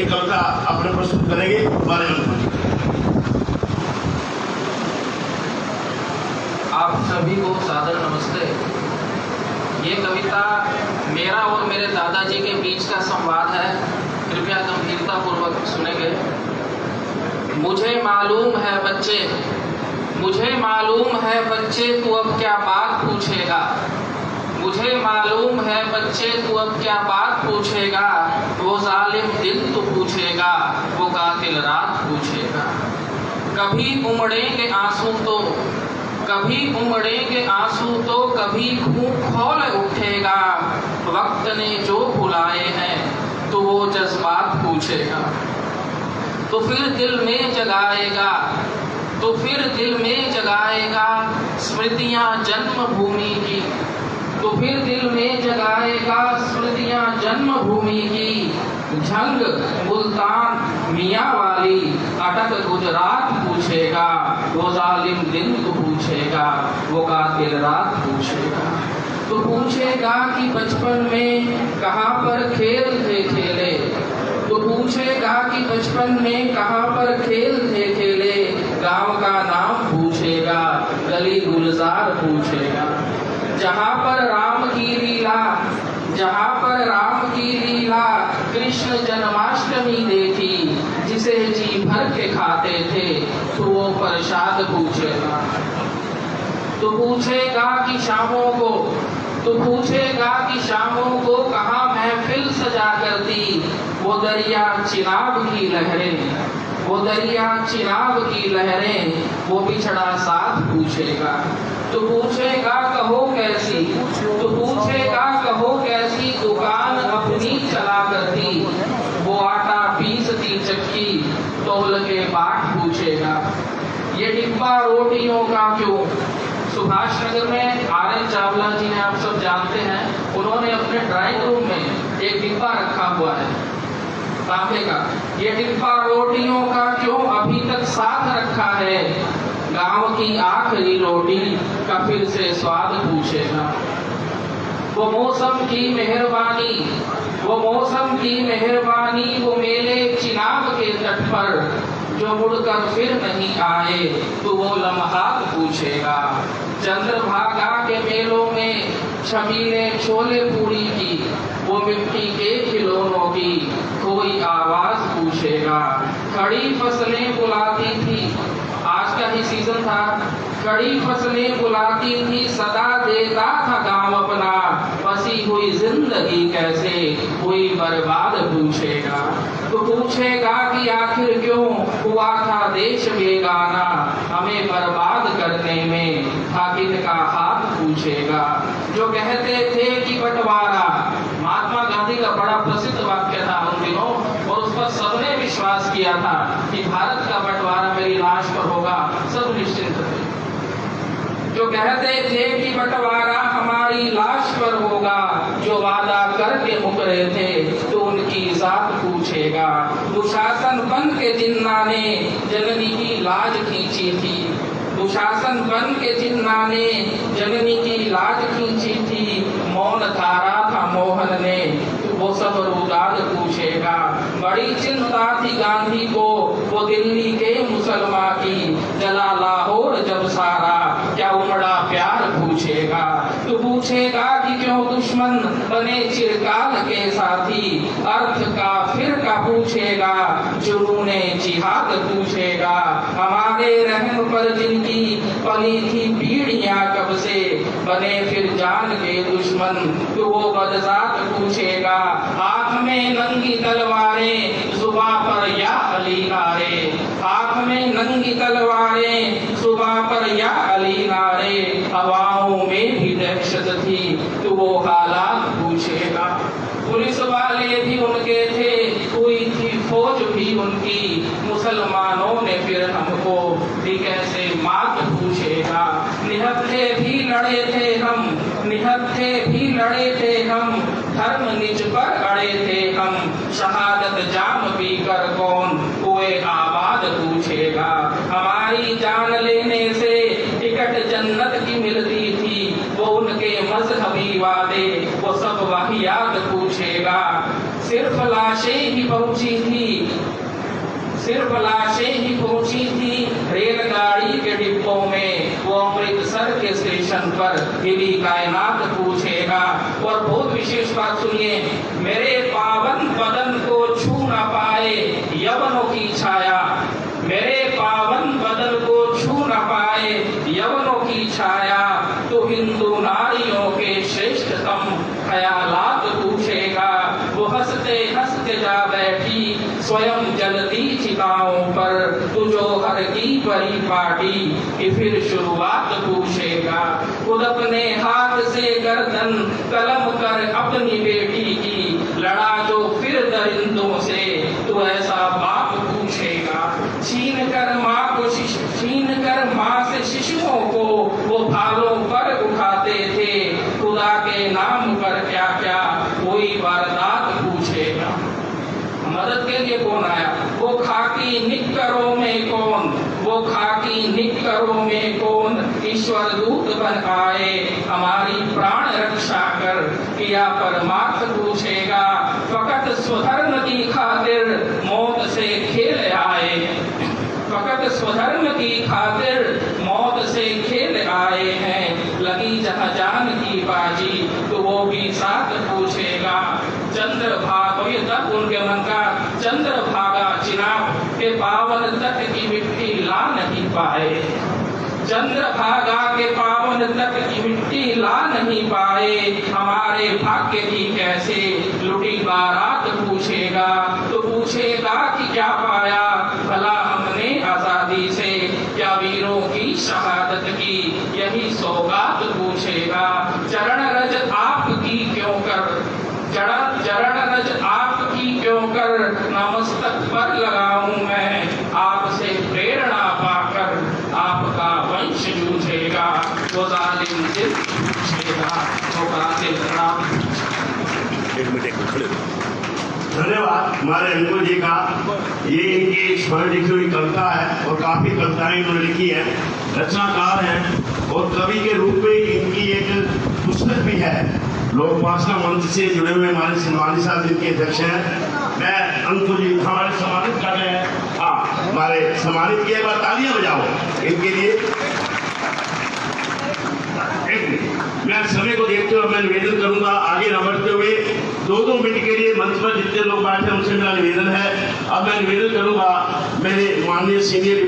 एक कविता अपने प्रस्तुत करेंगे हमारे मंत्री। आप सभी को सादर नमस्ते। ये कविता मेरा और मेरे दादाजी के बीच का संवाद है, कृपया गंभीरता पूर्वक सुनेंगे। मुझे मालूम है बच्चे, मुझे मालूम है बच्चे, तू अब क्या बात पूछेगा। मुझे मालूम है बच्चे, तू अब क्या बात पूछेगा। वो जालिम दिल तू पूछेगा, वो कातिल रात पूछेगा। कभी उमड़ेंगे आंसू तो, कभी उमड़ेंगे आंसू तो, कभी खून खौल उठेगा। वक्त ने जो भुलाए हैं तो वो जज्बात पूछेगा। तो फिर दिल में जगाएगा, तो फिर दिल में जगाएगा स्मृतियां जन्मभूमि की। तो फिर दिल में जगाएगा स्मृतियां जन्मभूमि की। झंग मुल्तान मियाँ वाली अटक गुजरात पूछेगा। वो जालिम दिन तो पूछेगा, वो कातिल रात पूछेगा। तो पूछेगा कि बचपन में कहाँ पर खेल थे खेले। तो पूछेगा कि बचपन में कहाँ पर खेल थे खेले। गांव का नाम पूछेगा, गली गुलजार पूछेगा। जहाँ पर राम की लीला, जहाँ पर राम की लीला कृष्ण जन्माष्टमी देखी। जिसे जी भर के खाते थे तो वो प्रसाद पूछेगा। तो पूछेगा कि शामों को, तो पूछेगा कि शामों को कहाँ महफिल सजा करती। वो दरिया चिनाब की लहरें, वो दरिया चिनाब की लहरें, वो बिछड़ा साथ पूछेगा। तो पूछेगा कहो कैसी, तो पूछेगा कहो कैसी दुकान अपनी चला करती। वो आटा पीसती चक्की, तौल के बाट पूछेगा। ये डिब्बा रोटियों का क्यों। सुभाष नगर में आर.एन. चावला जी ने, आप सब जानते हैं, उन्होंने अपने ड्राइंग रूम में एक डिब्बा रखा हुआ है तांबे का। ये डिब्बा रोटियों का क्यों अभी तक साथ रखा है। गांव की आखिरी रोटी का फिर से स्वाद पूछेगा। वो मौसम की मेहरबानी, वो मौसम की मेहरबानी, वो मेले चिनाब के तट पर जो मुड़कर फिर नहीं आए तो वो लम्हात पूछेगा। चंद्रभागा के मेलों में छबीले छोले पूरी की, वो मिट्टी के खिलौनों की कोई आवाज पूछेगा। खड़ी फसलें बुलाती थी, आज का ही सीजन था, खड़ी फसलें बुलाती थी, सदा देता था गांव अपना। बसी हुई जिंदगी कैसे कोई बर्बाद पूछेगा। तो पूछेगा कि आखिर क्यों हुआ था देश बेगाना। हमें बर्बाद करने में था किनका हाथ पूछेगा। जो कहते थे कि बंटवारा, महात्मा गांधी का बड़ा प्रसिद्ध वाक्य था उन दिनों, और उस पर सबने विश्वास किया था कि भारत का बंटवारा मेरी लाश पर होगा, सब निश्चिंत थे। जो कहते थे कि बंटवारा हमारी लाश पर होगा, जो वादा करके मुकरे थे तो उनकी जात पूछेगा। दुशासन बन के जिन्ना ने जननी की लाज खींची थी, दुशासन बन के जिन्ना ने जननी की लाज खींची थी। मौन धारा था मोहन ने, वो सब रुदाद पूछेगा। बड़ी चिंता थी गांधी को वो दिल्ली के मुसलमान की, जला लाहौर जब सारा क्या उमड़ा प्यार पूछेगा। तो पूछेगा कि क्यों दुश्मन बने चिरकाल के साथी, अर्थ का फिर का पूछेगा, जुनूने जिहाद पूछेगा। हमारे रहम पर जिनकी पली थी पीढ़ियां कब से, बने फिर जान के दुश्मन तो वो बदजात पूछेगा। हाथ में नंगी तलवारें जुबां पर या अली नारे, हाथ में नंगी तलवारें जुबां पर या अली नारे। हवाओं में भी दहशत थी तो वो हालात पूछेगा। पुलिस वाले भी उनके थे, हुई थी फौज भी उनकी, मुसलमानों ने फिर हमको भी कैसे मात पूछेगा। निहत्थे भी लड़े थे हम, निहत्थे भी लड़े थे हम, धर्म निज पर अड़े थे हम। शहादत जाम पी कर कौन हुए आबाद पूछेगा। हमारी जान लेने से टिकट जन्नत की मिलती थी, वो उनके मजहबी वादे वो सब वाहियात पूछेगा। सिर्फ लाशें ही पहुंची थी सिर्फ लाशें ही पहुंची थी रेलगाड़ी के डिब्बों में, वो अमृतसर के स्टेशन पर हिली कायनात पूछेगा। और बहुत विशेष बात सुनिए, मेरे पावन बदन को छू न पाए यवनों की छाया, मेरे पावन बदन को छू न पाए यवनों की छाया, तो हिंदू नारियों के श्रेष्ठतम ख्यालात पूछेगा। वो हंसते हंसते जा बैठी स्वयं जलती चिताओं पर, तुझो हर की परी पाटी कि फिर शुरुआत पूछेगा। खुद अपने हाथ से गर्दन कलम कर अपनी बेटी की, लड़ा जो फिर दरिंदों से तो ऐसा बाप पूछेगा। छीन कर माँ से शिशुओं को वो भालों पर उठाते थे, खुदा के नाम पर क्या क्या कोई वारदात पूछेगा। मदद के लिए कौन आया? वो खाकी निक्करों में कौन, वो खाकी निक्करों में कौन ईश्वर दूत बन आए हमारी प्राण रक्षा कर, किया परमार्थ पूछेगा। फकत स्वधर्म की खातिर मौत से खेल आए, फकत स्वधर्म की खातिर मौत से खेल आए हैं, लगी जहाँ जान की बाजी तो वो भी साथ पूछेगा। चंद्रभागा, ये तब उनके मन का चंद्रभागा चिनाब के पावन तट की मिट्टी ला नहीं पाए, चंद्रभागा के पावन तट की मिट्टी ला नहीं पाए, हमारे भाग्य की कैसे लुटी बारात पूछेगा। तो पूछेगा कि क्या पाया भला हमने आजादी से, क्या वीरों की शहादत की यही सौगात पूछेगा। चरण रज आपकी क्यों कर, चरण रज आपकी क्यों कर नमस्तक पर लगाऊं मैं, आपसे प्रेरणा पाकर आपका वंश जूझेगा। वो जालिम दिल पूछेगा, वो कातिल राम। धन्यवाद हमारे अंकुर जी का। ये इनकी स्वयं लिखी हुई कविता है और काफी कविताएं इन्होंने लिखी है, रचनाकार हैं और कवि के रूप में इनकी एक पुस्तक भी है। लोकवासना मंच से जुड़े हुए हमारे सम्मानित साहब जिनके अध्यक्ष हैं, मैं अंकुर जी हमारे सम्मानित कर रहे हैं। हाँ, हमारे सम्मानित किए, बार तालियां बजाओ इनके लिए। मैं समय को देखते हुए मैं निवेदन करूंगा आगे न बढ़ते हुए 2-2 मिनट के लिए मंच पर जितने लोग बैठे हैं उनसे मेरा निवेदन है। अब मैं निवेदन करूंगा मेरे माननीय सीनियर